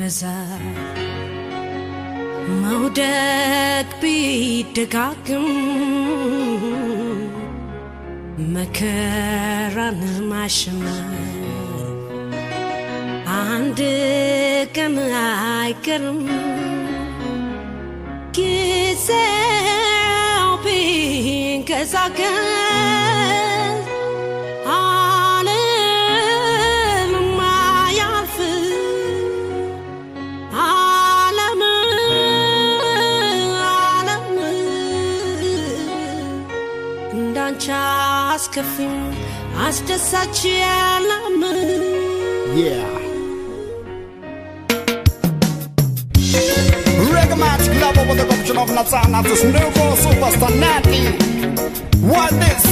ቢበዛ መውደቅ ቢደጋግም መከራን ማሸነፍ አንድ ቀን አይቀርም ጊዜው ቢንቀሳቀስ አስከፊም አስደሳች ያለም Reggae Club with the corruption of Natsana to Snowball Superstar Natty. What this?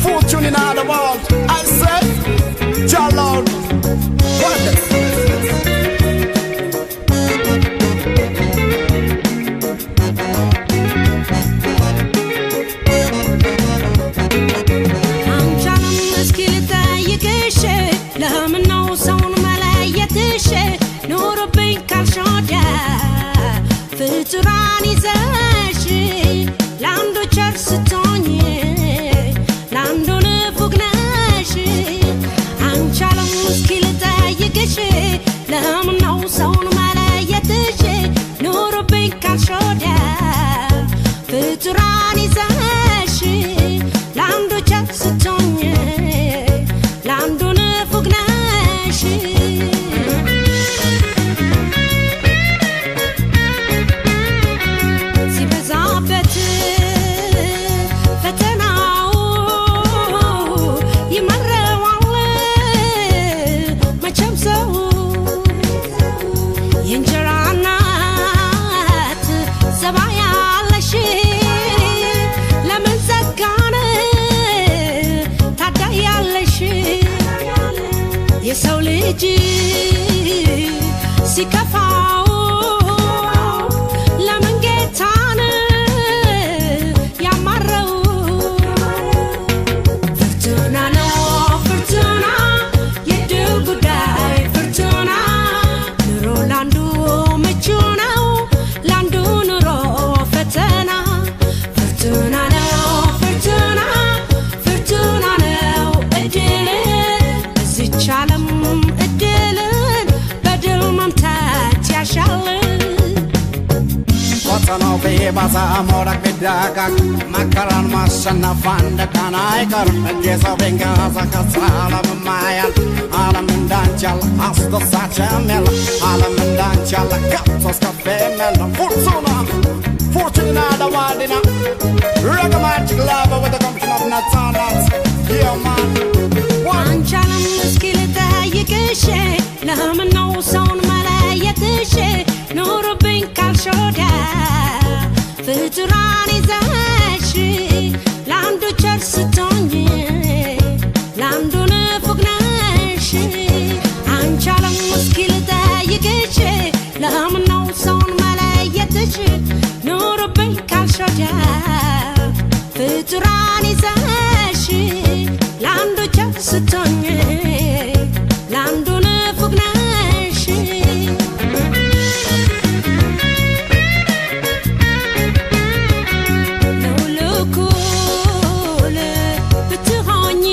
Fortune in all the world. I said, Jalloud. What this? ፍጡራን ይዘሽ ላንዱ ቸር ስትሆኚ ላንዱ ንፉግ ነሽ አንቺ ዓለም እስኪ ልጠይቅሽ ለምን ነው ሰውን መለየትሽ ኑሮብኝ ካልሽ ወዲያ ፍጡራን ይዘሽ ላንዱ ቸር ስትሆኚ ላንዱ ንፉግ ነሽ የሰው ልጅ ሲከፋው ለምን ጌታን ያማረው ፍርቱና ነው ፍርቱና የድል ጉዳይ ፍርቱና ኑሮ ላንዱ ምቹ ነው ላንዱ ኑሮ ፈተና ፍርቱና ነው ፍርቱና ፍርቱና ነው እድል እዚች ዓለም እድልን በድል መምታት ያሻል ፈተናው ቢበዛ መውደቅ ቢደጋግ መከራን ማሸነፍ አንድ ቀን አይቀርም ጊዜው ቢንቀሳቀስ ዓለምም ያያል ዓለም እንዳንቺ ያለ አስደሳችም የለም ዓለም እንዳንቺ ያለ ከቶ አስከፊም የለም Fortune in the world, you know. Reggae Magic Lover with the corruption of Natsana. Yeah, man. አንቺ ዓለም እስኪ ልጠይቅሽ ለምን ነው ሰውን መለየትሽ ኑሮብኝ ካልሽ ወዲያ ፍጡራን ይዘሽ ላንዱ ቸር ስትሆኚ ላንዱ ንፉግ ነሽ አንቺ ዓለም እስኪ ልጠይቅሽ ለምን ነው ሰውን መለየትሽ ኑሮብኝ ካልሽ ወዲያ ፍጡራን ይዘሽ ላንዱ ቸር ስትሆኚ ላንዱ ንፉግ ነሽ ለሁሉ እኩል ብትሆኚ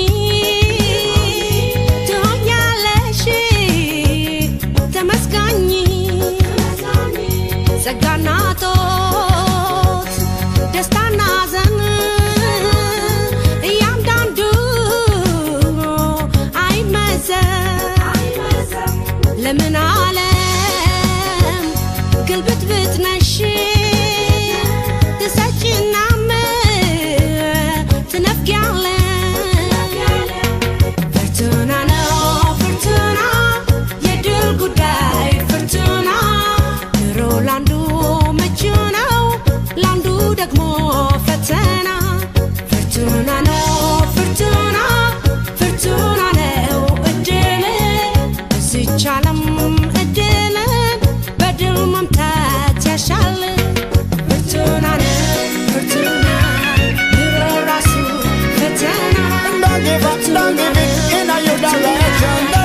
ትሆኛለሽ ተመስጋኝ ጸጋና ጦት ደስታና ሐዘን ለምን ዓለም ግልብጥብጥ ነሽ ትሰጪናም ትነፍጊያለሽ ፍርቱና ነው ፍርቱና የድል ጉዳይ ፍርቱና ኑሮ ላንዱ ምቹ ነው ላንዱ ደግሞ ፈተና ፍርቱና ነው ፍርቱና ፍርቱና ነው እድል እዚች ዓለም እድልን በድል መምታት ያሻል ፍርቱና ነው ፍርቱና ኑሮ ራሱ ፈተና Don't give up in your direction.